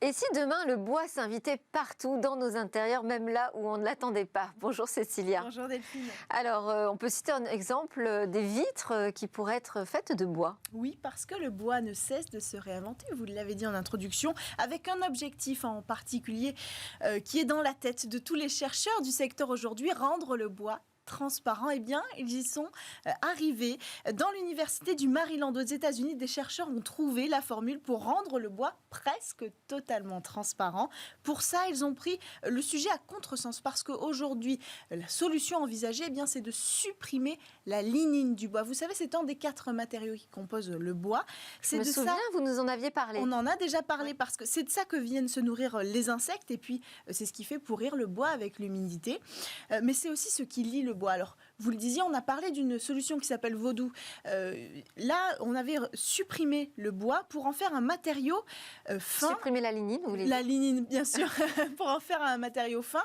Et si demain le bois s'invitait partout dans nos intérieurs, même là où on ne l'attendait pas? Bonjour Cécilia. Bonjour Delphine. Alors, on peut citer un exemple des vitres qui pourraient être faites de bois. Oui, parce que le bois ne cesse de se réinventer, vous l'avez dit en introduction, avec un objectif en particulier qui est dans la tête de tous les chercheurs du secteur aujourd'hui, rendre le bois transparent. Eh bien, ils y sont arrivés. Dans l'université du Maryland aux États-Unis, des chercheurs ont trouvé la formule pour rendre le bois presque totalement transparent. Pour ça, ils ont pris le sujet à contresens parce qu'aujourd'hui, la solution envisagée, eh bien, c'est de supprimer la lignine du bois. Vous savez, c'est un des 4 matériaux qui composent le bois. Je me souviens, vous nous en aviez parlé. On en a déjà parlé parce que c'est de ça que viennent se nourrir les insectes et puis c'est ce qui fait pourrir le bois avec l'humidité. Mais c'est aussi ce qui lie le bois. Alors, vous le disiez, on a parlé d'une solution qui s'appelle Vaudou. Là, on avait supprimé le bois pour en faire un matériau fin. Supprimer la lignine, vous voulez dire? La lignine, bien sûr, pour en faire un matériau fin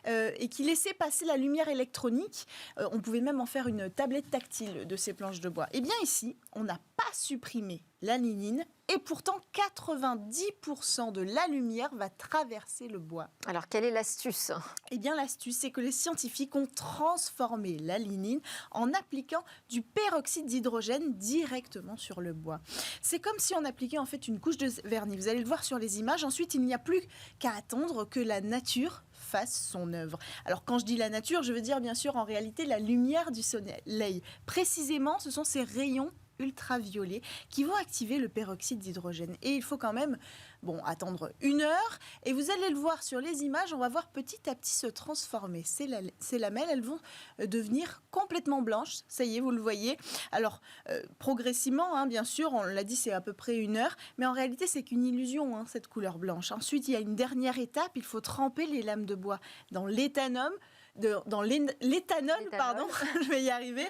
et qui laissait passer la lumière électronique. On pouvait même en faire une tablette tactile de ces planches de bois. Eh bien ici, on n'a pas supprimé la lignine et pourtant 90% de la lumière va traverser le bois. Alors, quelle est l'astuce? Eh bien, l'astuce, c'est que les scientifiques ont transformé la lignine en appliquant du peroxyde d'hydrogène directement sur le bois. C'est comme si on appliquait en fait une couche de vernis. Vous allez le voir sur les images. Ensuite, il n'y a plus qu'à attendre que la nature fasse son œuvre. Alors, quand je dis la nature, je veux dire bien sûr en réalité la lumière du soleil. Précisément, ce sont ces rayons ultraviolets qui vont activer le peroxyde d'hydrogène. Et il faut quand même attendre 1 heure. Et vous allez le voir sur les images, on va voir petit à petit se transformer. Ces lamelles, elles vont devenir complètement blanches. Ça y est, vous le voyez. Alors, progressivement, bien sûr, on l'a dit, c'est à peu près 1 heure. Mais en réalité, c'est qu'une illusion, cette couleur blanche. Ensuite, il y a une dernière étape. Il faut tremper les lames de bois dans l'éthanol, pardon, je vais y arriver,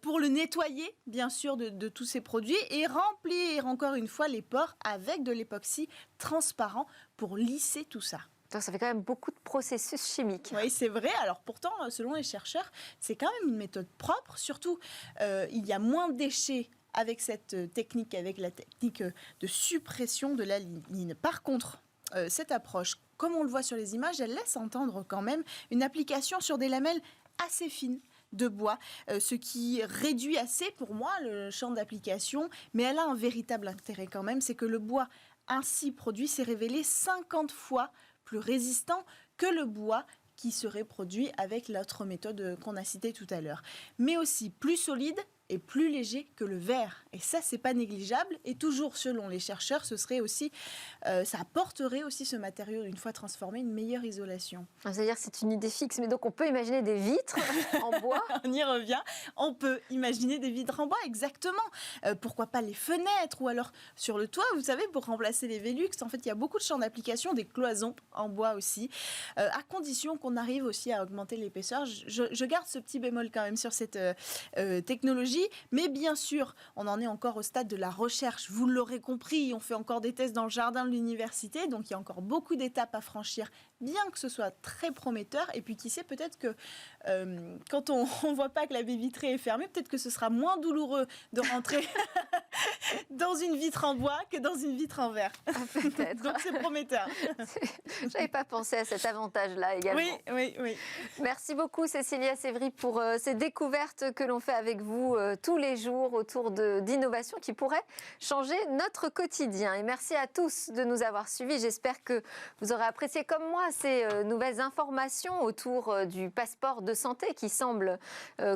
pour le nettoyer, bien sûr, de tous ces produits et remplir encore une fois les pores avec de l'époxy transparent pour lisser tout ça. Donc, ça fait quand même beaucoup de processus chimiques. Oui, c'est vrai. Alors pourtant, selon les chercheurs, c'est quand même une méthode propre. Surtout, il y a moins de déchets avec cette technique, avec la technique de suppression de la lignine. Par contre, cette approche, comme on le voit sur les images, elle laisse entendre quand même une application sur des lamelles assez fines de bois, ce qui réduit assez pour moi le champ d'application, mais elle a un véritable intérêt quand même, c'est que le bois ainsi produit s'est révélé 50 fois plus résistant que le bois qui serait produit avec l'autre méthode qu'on a citée tout à l'heure, mais aussi plus solide et plus léger que le verre. Et ça, c'est pas négligeable. Et toujours selon les chercheurs, ce serait aussi, ça apporterait aussi ce matériau, une fois transformé, une meilleure isolation. C'est-à-dire que c'est une idée fixe, mais donc on peut imaginer des vitres en bois. On y revient. On peut imaginer des vitres en bois, exactement. Pourquoi pas les fenêtres ou alors sur le toit, vous savez, pour remplacer les Velux. En fait, il y a beaucoup de champs d'application, des cloisons en bois aussi, à condition qu'on arrive aussi à augmenter l'épaisseur. Je garde ce petit bémol quand même sur cette technologie. Mais bien sûr, on en est encore au stade de la recherche. Vous l'aurez compris, on fait encore des tests dans le jardin de l'université, donc il y a encore beaucoup d'étapes à franchir, bien que ce soit très prometteur. Et puis qui sait, peut-être que quand on ne voit pas que la baie vitrée est fermée, peut-être que ce sera moins douloureux de rentrer dans une vitre en bois que dans une vitre en verre. Peut-être. Donc c'est prometteur. Je n'avais pas pensé à cet avantage-là également. Oui. Merci beaucoup Cécilia Sévry pour ces découvertes que l'on fait avec vous tous les jours autour d'innovations qui pourraient changer notre quotidien. Et merci à tous de nous avoir suivis. J'espère que vous aurez apprécié comme moi ces nouvelles informations autour du passeport de santé qui semble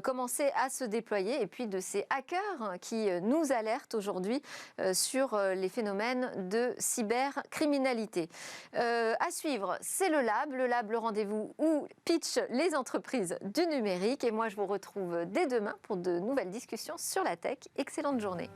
commencer à se déployer et puis de ces hackers qui nous alertent aujourd'hui sur les phénomènes de cybercriminalité. À suivre, c'est le Lab, le rendez-vous où pitch les entreprises du numérique. Et moi, je vous retrouve dès demain pour de nouvelles discussions sur la tech. Excellente journée.